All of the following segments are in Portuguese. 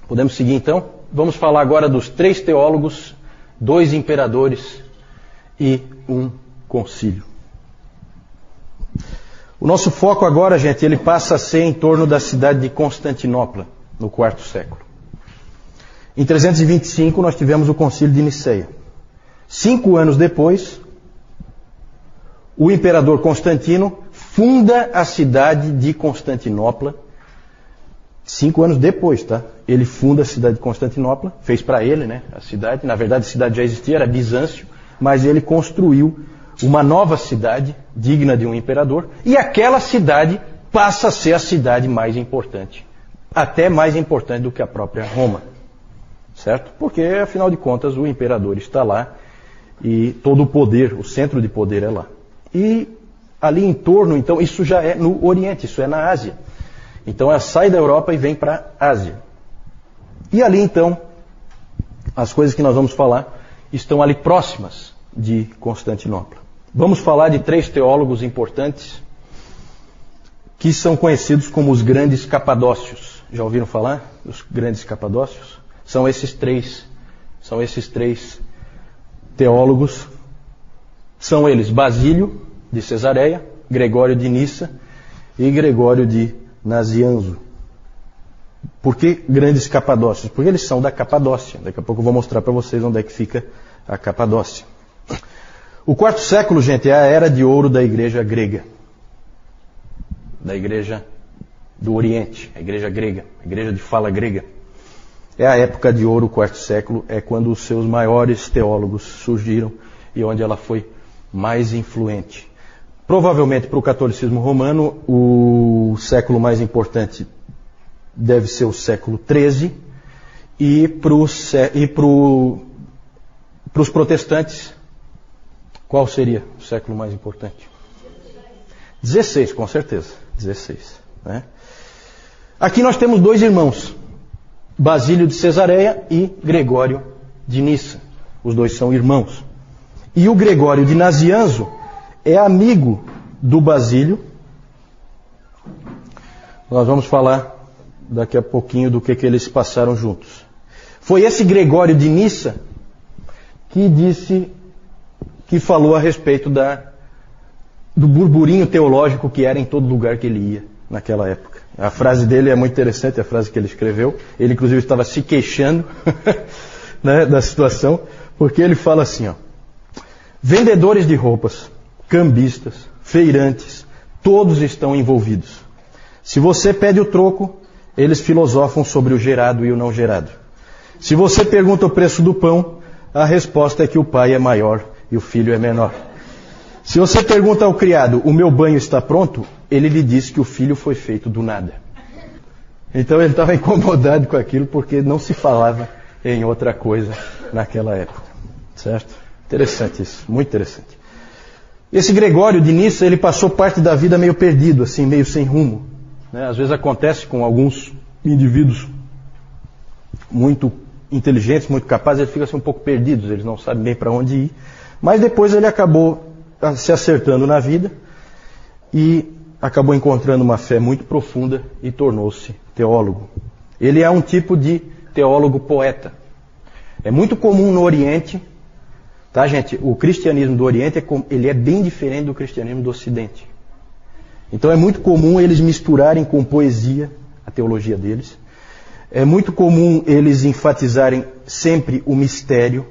Podemos seguir então? Vamos falar agora dos 3 teólogos, 2 imperadores e um concílio. O nosso foco agora, gente, ele passa a ser em torno da cidade de Constantinopla, no IV século. Em 325 nós tivemos o concílio de Niceia. 5 anos depois, o imperador Constantino funda a cidade de Constantinopla. 5 anos depois, tá? Ele funda a cidade de Constantinopla, fez para ele, né, a cidade. Na verdade, a cidade já existia, era Bizâncio, mas ele construiu uma nova cidade, digna de um imperador, e aquela cidade passa a ser a cidade mais importante. Até mais importante do que a própria Roma. Certo? Porque, afinal de contas, o imperador está lá e todo o poder, o centro de poder é lá. E ali em torno, então, isso já é no Oriente, isso é na Ásia. Então ela sai da Europa e vem para a Ásia. E ali então, as coisas que nós vamos falar estão ali próximas de Constantinopla. Vamos falar de 3 teólogos importantes que são conhecidos como os grandes capadócios. Já ouviram falar dos grandes capadócios? São esses três teólogos. São eles Basílio de Cesareia, Gregório de Nissa e Gregório de Nazianzo. Por que grandes capadócios? Porque eles são da Capadócia. Daqui a pouco eu vou mostrar para vocês onde é que fica a Capadócia. O IV século, gente, é a era de ouro da igreja grega. Da igreja do Oriente, a igreja grega, a igreja de fala grega. É a época de ouro, o IV século, é quando os seus maiores teólogos surgiram e onde ela foi mais influente. Provavelmente para o catolicismo romano, o século mais importante deve ser o século XIII, e para os protestantes, qual seria o século mais importante? 16, com certeza. 16. Né? Aqui nós temos 2 irmãos, Basílio de Cesareia e Gregório de Nissa. Os 2 são irmãos. E o Gregório de Nazianzo é amigo do Basílio. Nós vamos falar daqui a pouquinho do que eles passaram juntos. Foi esse Gregório de Nissa que falou a respeito do burburinho teológico que era em todo lugar que ele ia naquela época. A frase dele é muito interessante, a frase que ele escreveu. Ele inclusive estava se queixando né, da situação, porque ele fala assim, ó: vendedores de roupas, cambistas, feirantes, todos estão envolvidos. Se você pede o troco, eles filosofam sobre o gerado e o não gerado. Se você pergunta o preço do pão, a resposta é que o pai é maior e o filho é menor. Se você pergunta ao criado, o meu banho está pronto? Ele lhe diz que o filho foi feito do nada. Então ele estava incomodado com aquilo porque não se falava em outra coisa naquela época. Certo? Interessante isso, muito interessante. Esse Gregório de Nissa, ele passou parte da vida meio perdido, assim, meio sem rumo. Né? Às vezes acontece com alguns indivíduos muito inteligentes, muito capazes, eles ficam assim, um pouco perdidos, eles não sabem bem para onde ir. Mas depois ele acabou se acertando na vida e acabou encontrando uma fé muito profunda e tornou-se teólogo. Ele é um tipo de teólogo poeta. É muito comum no Oriente, tá, gente? O cristianismo do Oriente ele é bem diferente do cristianismo do Ocidente. Então é muito comum eles misturarem com poesia a teologia deles. É muito comum eles enfatizarem sempre o mistério.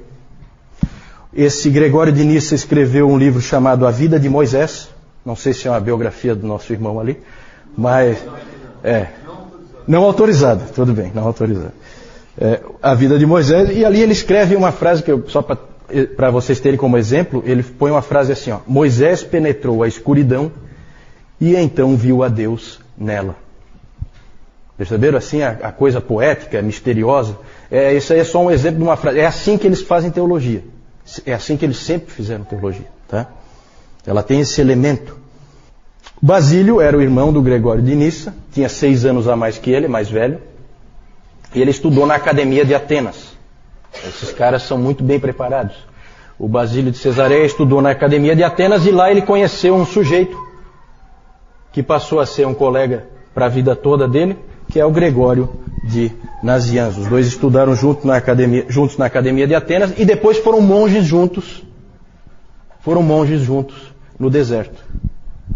Esse Gregório de Nissa escreveu um livro chamado A Vida de Moisés. Não sei se é uma biografia do nosso irmão ali, mas não autorizada, tudo bem, não autorizada. A Vida de Moisés, e ali ele escreve uma frase que só para vocês terem como exemplo, ele põe uma frase assim, ó: Moisés penetrou a escuridão e então viu a Deus nela. Perceberam assim a coisa poética, misteriosa? Isso aí é só um exemplo de uma frase. É assim que eles fazem teologia. É assim que eles sempre fizeram teologia. Tá? Ela tem esse elemento. Basílio era o irmão do Gregório de Nissa, tinha 6 anos a mais que ele, mais velho. E ele estudou na Academia de Atenas. Esses caras são muito bem preparados. O Basílio de Cesareia estudou na Academia de Atenas e lá ele conheceu um sujeito que passou a ser um colega para a vida toda dele, que é o Gregório de Nazianzo. Os dois estudaram juntos na academia de Atenas e depois foram monges juntos no deserto,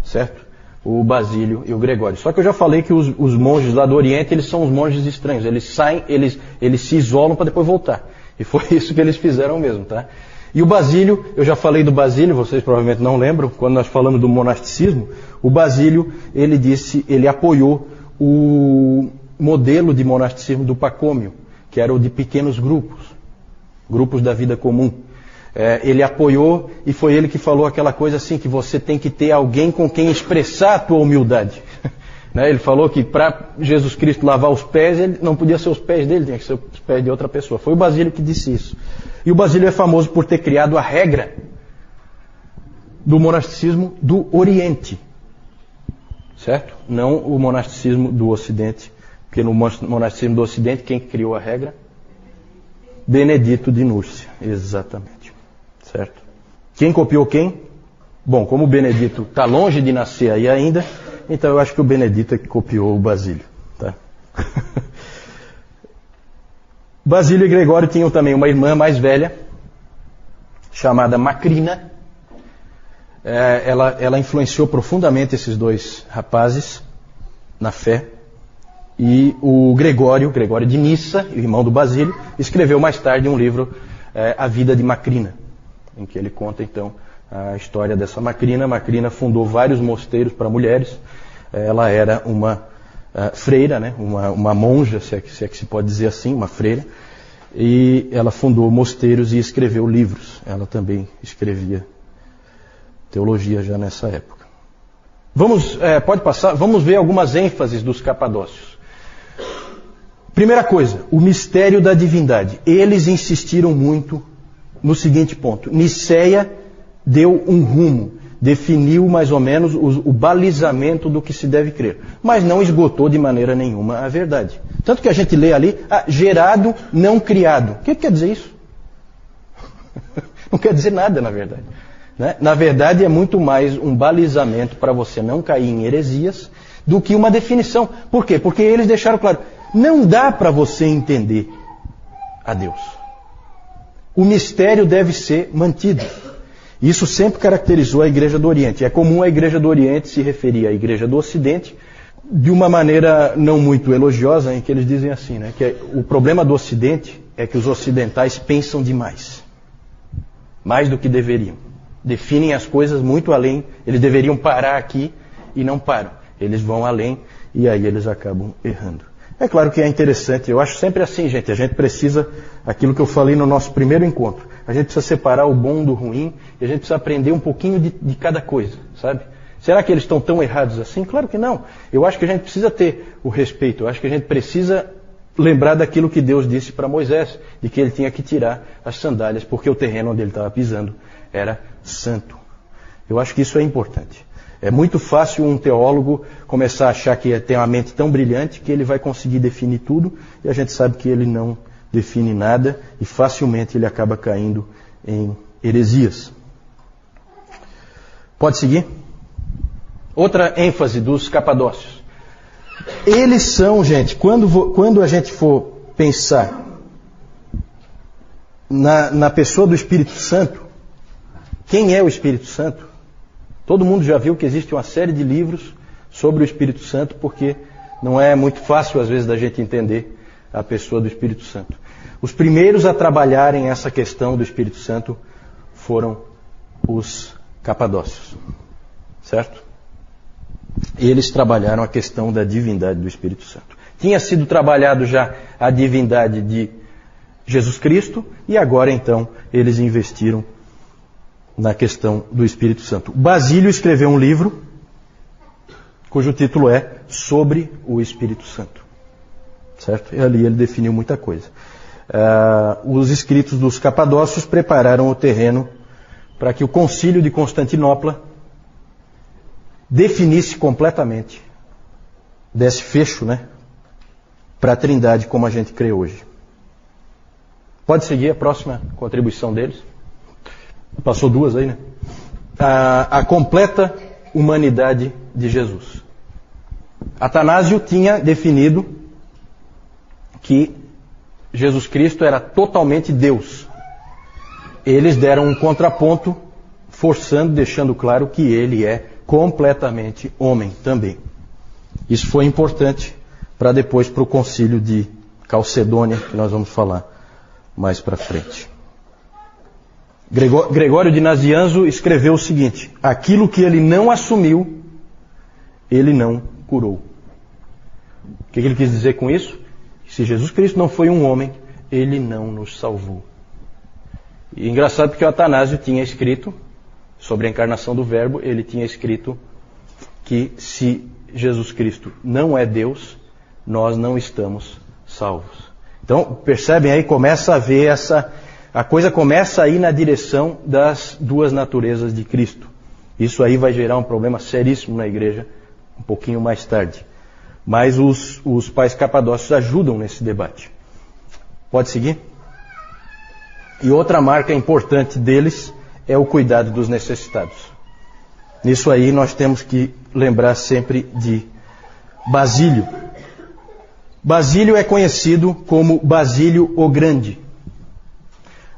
certo? O Basílio e o Gregório. Só que eu já falei que os monges lá do Oriente, eles são os monges estranhos. Eles saem, eles se isolam para depois voltar. E foi isso que eles fizeram mesmo, tá? E o Basílio, eu já falei do Basílio, vocês provavelmente não lembram, quando nós falamos do monasticismo, o Basílio, ele apoiou o modelo de monasticismo do Pacômio, que era o de pequenos grupos da vida comum. Ele apoiou e foi ele que falou aquela coisa assim, que você tem que ter alguém com quem expressar a tua humildade. Ele falou que para Jesus Cristo lavar os pés, ele não podia ser os pés dele, tinha que ser os pés de outra pessoa. Foi o Basílio que disse isso. E o Basílio é famoso por ter criado a regra do monasticismo do Oriente. Certo? Não o monasticismo do Ocidente. Porque no monasticismo do Ocidente, quem criou a regra? Benedito de Núrcia. Exatamente. Certo? Quem copiou quem? Bom, como o Benedito está longe de nascer aí ainda, então eu acho que o Benedito é que copiou o Basílio. Tá? Basílio e Gregório tinham também uma irmã mais velha, chamada Macrina. Ela influenciou profundamente esses dois rapazes na fé. E o Gregório de Nissa, irmão do Basílio, escreveu mais tarde um livro, A Vida de Macrina, em que ele conta então a história dessa Macrina. Macrina fundou vários mosteiros para mulheres. Ela era uma freira, né? uma monja, se é que se pode dizer assim, uma freira. E ela fundou mosteiros e escreveu livros. Ela também escrevia teologia já nessa época. Pode passar, vamos ver algumas ênfases dos capadócios. Primeira coisa, o mistério da divindade. Eles insistiram muito no seguinte ponto. Nicéia deu um rumo, definiu mais ou menos o balizamento do que se deve crer, mas não esgotou de maneira nenhuma a verdade. Tanto que a gente lê ali, gerado, não criado. O que quer dizer isso? Não quer dizer nada, na verdade. Né? Na verdade, é muito mais um balizamento para você não cair em heresias do que uma definição. Por quê? Porque eles deixaram claro, não dá para você entender a Deus. O mistério deve ser mantido. Isso sempre caracterizou a Igreja do Oriente. É comum a Igreja do Oriente se referir à Igreja do Ocidente de uma maneira não muito elogiosa, em que eles dizem assim, né, que o problema do Ocidente é que os ocidentais pensam demais. Mais do que deveriam. Definem as coisas muito além. Eles deveriam parar aqui e não param. Eles vão além e aí eles acabam errando. É claro que é interessante, eu acho sempre assim, gente, a gente precisa, aquilo que eu falei no nosso primeiro encontro, a gente precisa separar o bom do ruim e a gente precisa aprender um pouquinho de cada coisa, sabe? Será que eles estão tão errados assim? Claro que não. Eu acho que a gente precisa ter o respeito, eu acho que a gente precisa lembrar daquilo que Deus disse para Moisés, de que ele tinha que tirar as sandálias, porque o terreno onde ele estava pisando era santo. Eu acho que isso é importante. É muito fácil um teólogo começar a achar que tem uma mente tão brilhante que ele vai conseguir definir tudo, e a gente sabe que ele não define nada, e facilmente ele acaba caindo em heresias. Pode seguir? Outra ênfase dos capadócios. Eles são, gente, quando a gente for pensar na pessoa do Espírito Santo, quem é o Espírito Santo? Todo mundo já viu que existe uma série de livros sobre o Espírito Santo, porque não é muito fácil, às vezes, da gente entender a pessoa do Espírito Santo. Os primeiros a trabalharem essa questão do Espírito Santo foram os capadócios. Certo? Eles trabalharam a questão da divindade do Espírito Santo. Tinha sido trabalhado já a divindade de Jesus Cristo, e agora, então, eles investiram na questão do Espírito Santo. Basílio escreveu um livro cujo título é Sobre o Espírito Santo. Certo? E ali ele definiu muita coisa. Os escritos dos capadócios prepararam o terreno para que o Concílio de Constantinopla definisse completamente, desse fecho, né, para a Trindade como a gente crê hoje. Pode seguir a próxima contribuição deles? Passou duas aí, né? A completa humanidade de Jesus. Atanásio tinha definido que Jesus Cristo era totalmente Deus. Eles deram um contraponto, forçando, deixando claro que ele é completamente homem também. Isso foi importante para depois para o concílio de Calcedônia, que nós vamos falar mais para frente. Gregório de Nazianzo escreveu o seguinte: aquilo que ele não assumiu, ele não curou. O que ele quis dizer com isso? Se Jesus Cristo não foi um homem, ele não nos salvou. E engraçado porque o Atanásio tinha escrito sobre a encarnação do Verbo, ele tinha escrito que se Jesus Cristo não é Deus, nós não estamos salvos. Então, percebem aí, começa a ver a coisa começa a ir na direção das duas naturezas de Cristo. Isso aí vai gerar um problema seríssimo na igreja um pouquinho mais tarde. Mas os pais capadócios ajudam nesse debate. Pode seguir? E outra marca importante deles é o cuidado dos necessitados. Nisso aí nós temos que lembrar sempre de Basílio. Basílio é conhecido como Basílio o Grande.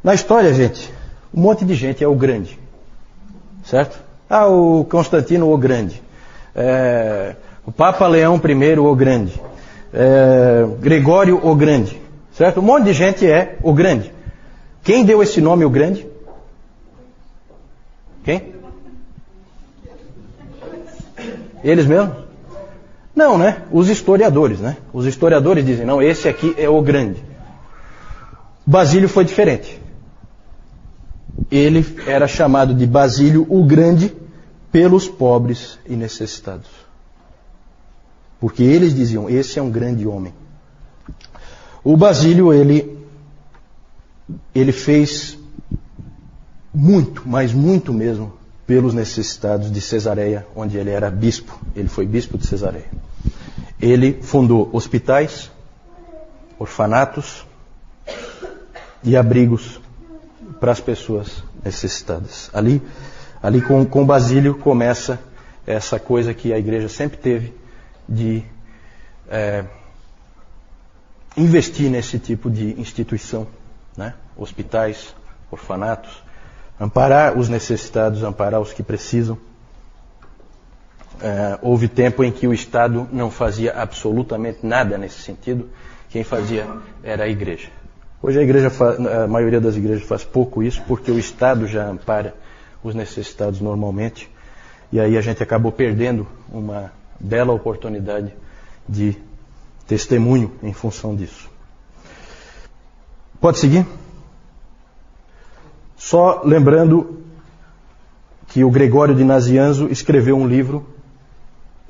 Na história, gente, um monte de gente é o Grande. Certo? O Constantino o Grande. O Papa Leão I o Grande. Gregório o Grande. Certo? Um monte de gente é o Grande. Quem deu esse nome, o Grande? Quem? Eles mesmos? Não, né? Os historiadores, né? Os historiadores dizem, não, esse aqui é o Grande. Basílio foi diferente. Ele era chamado de Basílio o Grande pelos pobres e necessitados. Porque eles diziam, esse é um grande homem. O Basílio, ele fez muito, mas muito mesmo, pelos necessitados de Cesareia, onde ele era bispo. Ele foi bispo de Cesareia. Ele fundou hospitais, orfanatos e abrigos para as pessoas necessitadas. Ali com Basílio começa essa coisa que a igreja sempre teve de investir nesse tipo de instituição, né? Hospitais, orfanatos, amparar os necessitados, amparar os que precisam. Houve tempo em que o Estado não fazia absolutamente nada nesse sentido. Quem fazia era a igreja. Hoje a maioria das igrejas faz pouco isso, porque o Estado já ampara os necessitados normalmente. E aí a gente acabou perdendo uma bela oportunidade de testemunho em função disso. Pode seguir? Só lembrando que o Gregório de Nazianzo escreveu um livro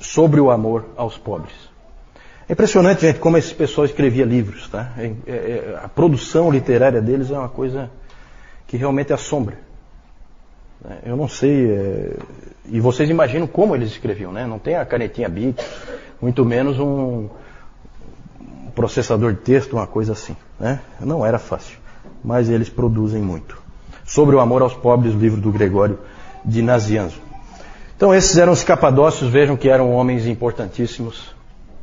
sobre o amor aos pobres. É impressionante, gente, como esse pessoal escrevia livros, tá? A produção literária deles é uma coisa que realmente assombra. Eu não sei, e vocês imaginam como eles escreviam, né? Não tem a canetinha Bic, muito menos um processador de texto, uma coisa assim, né? Não era fácil, mas eles produzem muito. Sobre o amor aos pobres, o livro do Gregório de Nazianzo. Então esses eram os capadócios, vejam que eram homens importantíssimos,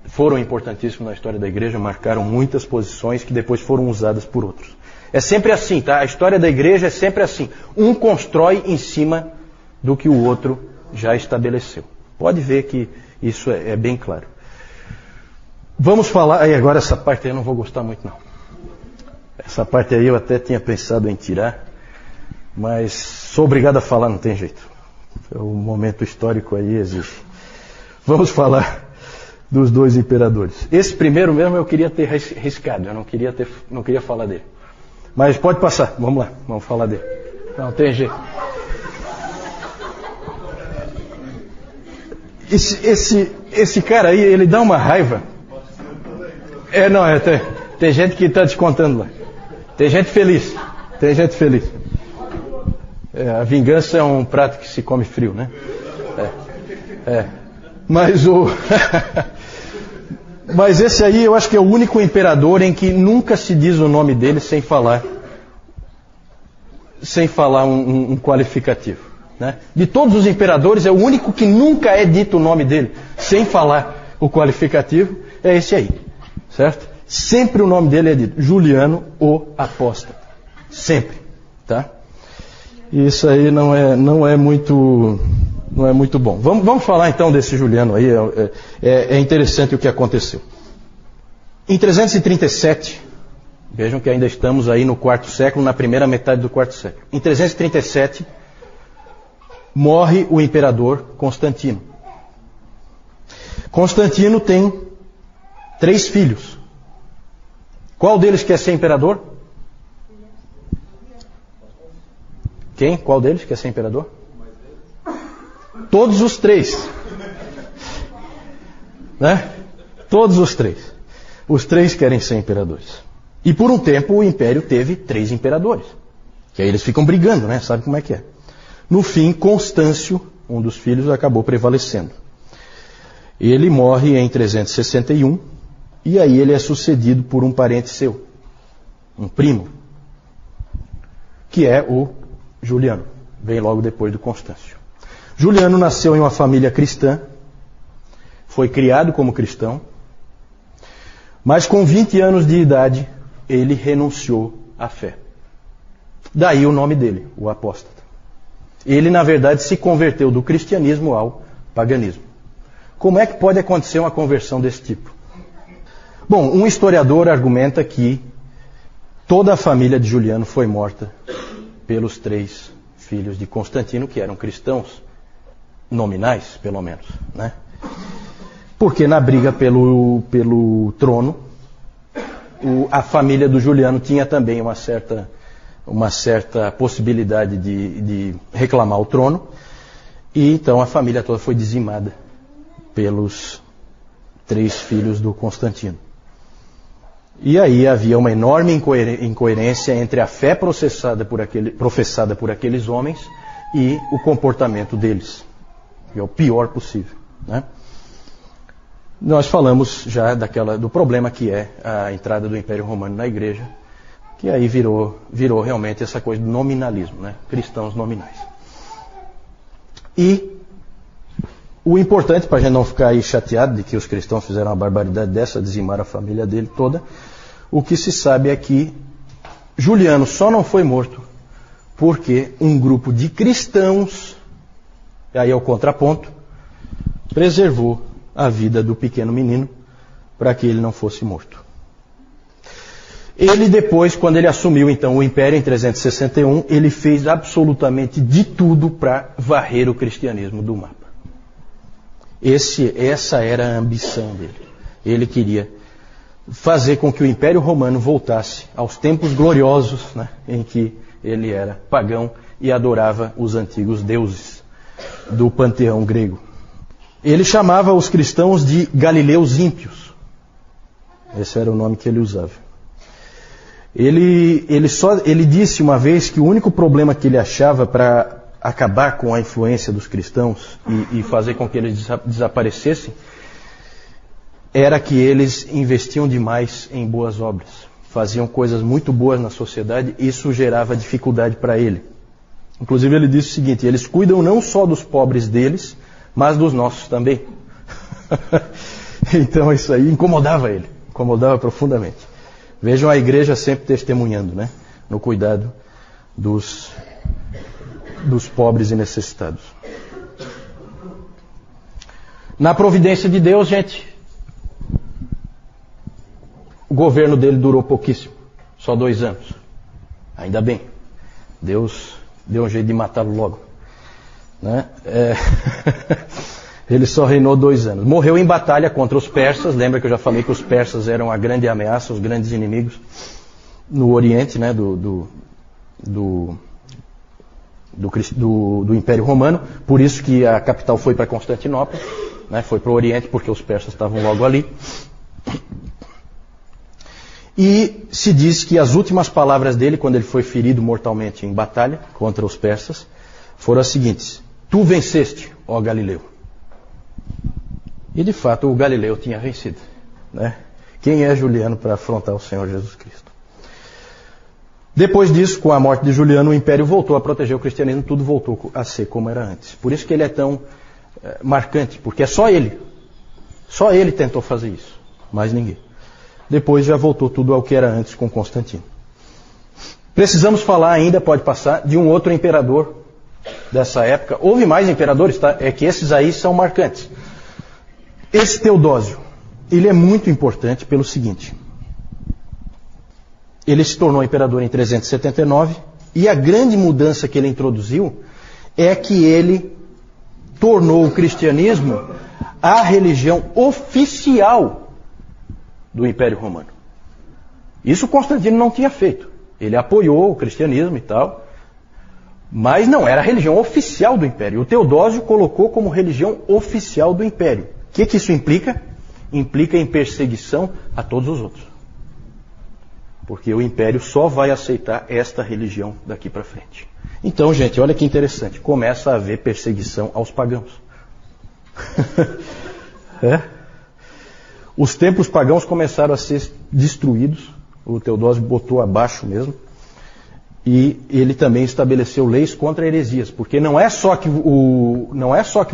foram importantíssimos na história da igreja, marcaram muitas posições que depois foram usadas por outros. É sempre assim, tá? A história da igreja é sempre assim. Um constrói em cima do que o outro já estabeleceu. Pode ver que isso é bem claro. Vamos falar, aí agora essa parte aí eu não vou gostar muito não. Essa parte aí eu até tinha pensado em tirar, mas sou obrigado a falar, não tem jeito. O momento histórico aí exige. Vamos falar dos dois imperadores. Esse primeiro mesmo eu queria ter riscado, eu não queria falar dele. Mas pode passar, vamos lá, vamos falar dele. Não tem jeito. Esse cara aí, ele dá uma raiva. Tem gente que está descontando lá. Tem gente feliz. A vingança é um prato que se come frio, né? Mas esse aí eu acho que é o único imperador em que nunca se diz o nome dele sem falar um qualificativo, né? De todos os imperadores é o único que nunca é dito o nome dele sem falar o qualificativo, é esse aí, certo? Sempre o nome dele é dito, Juliano o Apóstata. Sempre, tá? Isso aí não é muito bom. Vamos falar então desse Juliano aí, é interessante o que aconteceu. Em 337, vejam que ainda estamos aí no quarto século, na primeira metade do quarto século. Em 337, morre o imperador Constantino. Constantino tem 3 filhos. Qual deles quer ser imperador? Quem? Qual deles quer ser imperador? Todos os 3. Né? Todos os 3. Os 3 querem ser imperadores. E por um tempo o império teve 3 imperadores. Que aí eles ficam brigando, né? Sabe como é que é? No fim, Constâncio, um dos filhos, acabou prevalecendo. Ele morre em 361 e aí ele é sucedido por um parente seu, um primo, que é o Juliano. Vem logo depois do Constâncio. Juliano nasceu em uma família cristã, foi criado como cristão, mas com 20 anos de idade ele renunciou à fé. Daí o nome dele, o apóstata. Ele, na verdade, se converteu do cristianismo ao paganismo. Como é que pode acontecer uma conversão desse tipo? Bom, um historiador argumenta que toda a família de Juliano foi morta pelos 3 filhos de Constantino, que eram cristãos, nominais, pelo menos, né? Porque na briga pelo trono, a família do Juliano tinha também uma certa possibilidade de reclamar o trono, e então a família toda foi dizimada pelos 3 filhos do Constantino. E aí havia uma enorme incoerência entre a fé professada por aqueles homens e o comportamento deles, que é o pior possível, né? Nós falamos já do problema que é a entrada do Império Romano na Igreja, que aí virou realmente essa coisa do nominalismo, né? Cristãos nominais. E o importante, para a gente não ficar aí chateado de que os cristãos fizeram uma barbaridade dessa, dizimaram a família dele toda, o que se sabe é que Juliano só não foi morto porque um grupo de cristãos, e aí é o contraponto, preservou a vida do pequeno menino para que ele não fosse morto. Ele depois, quando ele assumiu então o império em 361, ele fez absolutamente de tudo para varrer o cristianismo do mapa. Essa era a ambição dele. Ele queria fazer com que o Império Romano voltasse aos tempos gloriosos, né, em que ele era pagão e adorava os antigos deuses do panteão grego. Ele chamava os cristãos de galileus ímpios. Esse era o nome que ele usava. Ele disse uma vez que o único problema que ele achava para acabar com a influência dos cristãos e fazer com que eles desaparecessem era que eles investiam demais em boas obras. Faziam coisas muito boas na sociedade e isso gerava dificuldade para ele. Inclusive ele disse o seguinte: eles cuidam não só dos pobres deles, mas dos nossos também. Então isso aí incomodava ele, incomodava profundamente. Vejam a igreja sempre testemunhando, né, no cuidado dos pobres e necessitados. Na providência de Deus, gente, o governo dele durou pouquíssimo, só 2 anos. Ainda bem, Deus deu um jeito de matá-lo logo, né? Ele só reinou 2 anos. Morreu em batalha contra os persas. Lembra que eu já falei que os persas eram a grande ameaça, os grandes inimigos no Oriente, né, do Império Romano. Por isso que a capital foi para Constantinopla, né, foi para o Oriente, porque os persas estavam logo ali. E se diz que as últimas palavras dele, quando ele foi ferido mortalmente em batalha contra os persas, foram as seguintes: tu venceste, ó Galileu. E de fato o Galileu tinha vencido, né? Quem é Juliano para afrontar o Senhor Jesus Cristo? Depois disso, com a morte de Juliano, o império voltou a proteger o cristianismo, tudo voltou a ser como era antes. Por isso que ele é tão marcante, porque é só ele tentou fazer isso, mais ninguém. Depois já voltou tudo ao que era antes com Constantino. Precisamos falar ainda, pode passar, de um outro imperador dessa época. Houve mais imperadores, tá? É que esses aí são marcantes. Esse Teodósio, ele é muito importante pelo seguinte. Ele se tornou imperador em 379 e a grande mudança que ele introduziu é que ele tornou o cristianismo a religião oficial do Império Romano. Isso Constantino não tinha feito. Ele apoiou o cristianismo e tal, mas não era a religião oficial do Império. O Teodósio colocou como religião oficial do Império. O que isso implica? Implica em perseguição a todos os outros. Porque o Império só vai aceitar esta religião daqui para frente. Então, gente, olha que interessante. Começa a haver perseguição aos pagãos. Os templos pagãos começaram a ser destruídos. O Teodósio botou abaixo mesmo. E ele também estabeleceu leis contra heresias. Porque não é só que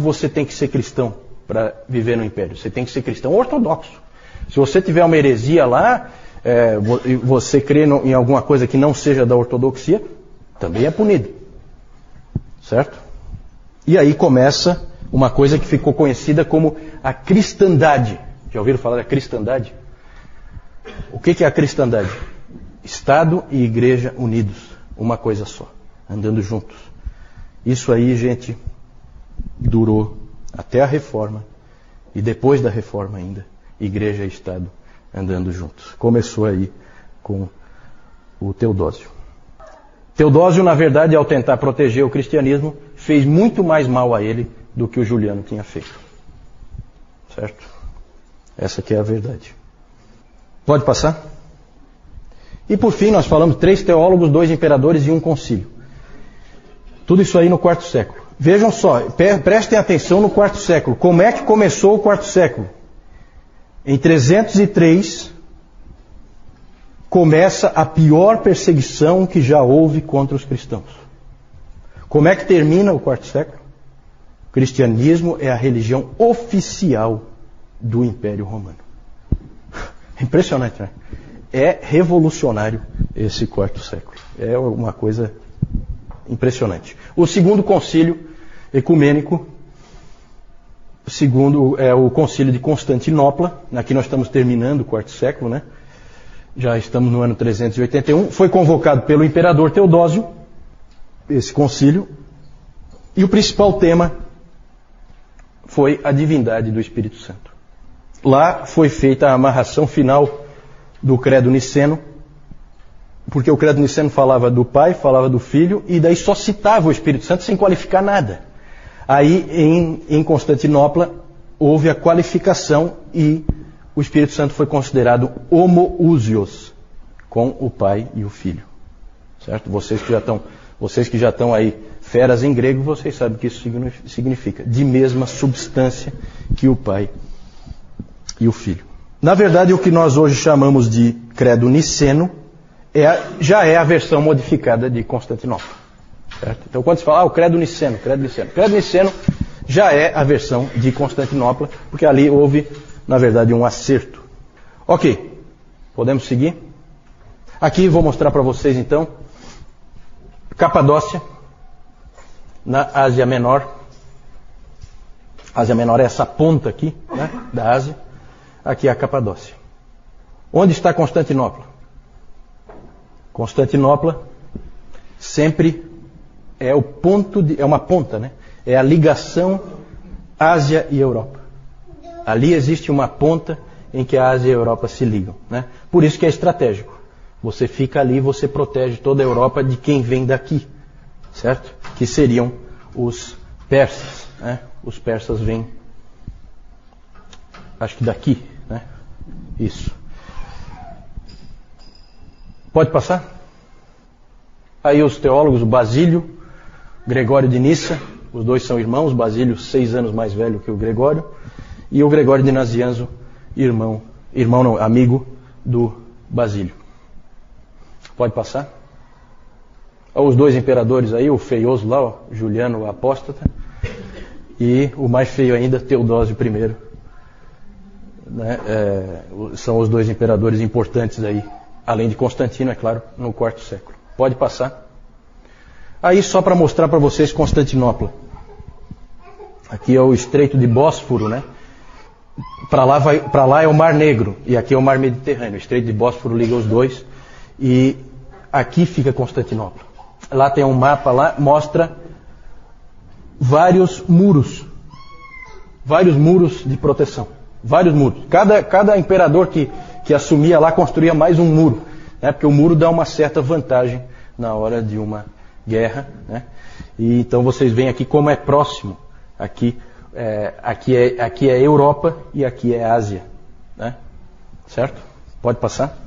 você tem que ser cristão para viver no Império. Você tem que ser cristão ortodoxo. Se você tiver uma heresia lá, você crê em alguma coisa que não seja da ortodoxia, também é punido. Certo? E aí começa uma coisa que ficou conhecida como a cristandade. Já ouviram falar da cristandade? O que é a cristandade? Estado e igreja unidos, uma coisa só, andando juntos. Isso aí, gente, durou até a Reforma e depois da Reforma ainda, igreja e Estado andando juntos. Começou aí com o Teodósio. Teodósio, na verdade, ao tentar proteger o cristianismo, fez muito mais mal a ele do que o Juliano tinha feito. Certo? Essa que é a verdade. Pode passar? E por fim, nós falamos 3 teólogos, 2 imperadores e 1 concílio. Tudo isso aí no 4º século. Vejam só, prestem atenção no 4º século. Como é que começou o 4º século? Em 303, começa a pior perseguição que já houve contra os cristãos. Como é que termina o 4º século? O cristianismo é a religião oficial do Império Romano. Impressionante, né? É revolucionário esse 4º século. É uma coisa impressionante. O 2º concílio ecumênico, segundo é o concílio de Constantinopla. Aqui nós estamos terminando o 4º século, né? Já estamos no ano 381. Foi convocado pelo imperador Teodósio, esse concílio, e o principal tema foi a divindade do Espírito Santo. Lá foi feita a amarração final do credo niceno, porque o credo niceno falava do Pai, falava do Filho, e daí só citava o Espírito Santo sem qualificar nada. Aí em Constantinopla houve a qualificação e o Espírito Santo foi considerado homoousios, com o Pai e o Filho. Certo? Vocês que já estão aí feras em grego, vocês sabem o que isso significa. De mesma substância que o Pai e o Filho. Na verdade, o que nós hoje chamamos de credo niceno já é a versão modificada de Constantinopla. Certo? Então, quando se fala o credo niceno já é a versão de Constantinopla, porque ali houve, na verdade, um acerto. Ok, podemos seguir? Aqui vou mostrar para vocês, então, Capadócia, na Ásia Menor. Ásia Menor é essa ponta aqui, né, da Ásia. Aqui é a Capadócia. Onde está Constantinopla? Constantinopla sempre é o ponto é uma ponta, né? É a ligação Ásia e Europa. Ali existe uma ponta em que a Ásia e a Europa se ligam, né? Por isso que é estratégico. Você fica ali, você protege toda a Europa de quem vem daqui, certo? Que seriam os persas, né? Os persas vêm, acho que daqui, né? Isso. Pode passar? Aí os teólogos, o Basílio, Gregório de Nissa, os dois são irmãos, Basílio 6 anos mais velho que o Gregório, e o Gregório de Nazianzo, amigo do Basílio. Pode passar? Os 2 imperadores aí, o feioso lá, ó, Juliano o Apóstata, e o mais feio ainda, Teodósio I, né, são os dois imperadores importantes aí, além de Constantino, é claro, no quarto século. Pode passar. Aí só para mostrar para vocês Constantinopla. Aqui é o Estreito de Bósforo, né? Para lá é o Mar Negro e aqui é o Mar Mediterrâneo. O Estreito de Bósforo liga os dois e aqui fica Constantinopla. Lá tem um mapa lá, mostra vários muros de proteção, vários muros. Cada imperador que assumia lá construía mais um muro, né? Porque o muro dá uma certa vantagem na hora de uma guerra, né? E então vocês veem aqui como é próximo. Aqui é Europa e aqui é Ásia, né? Certo? Pode passar?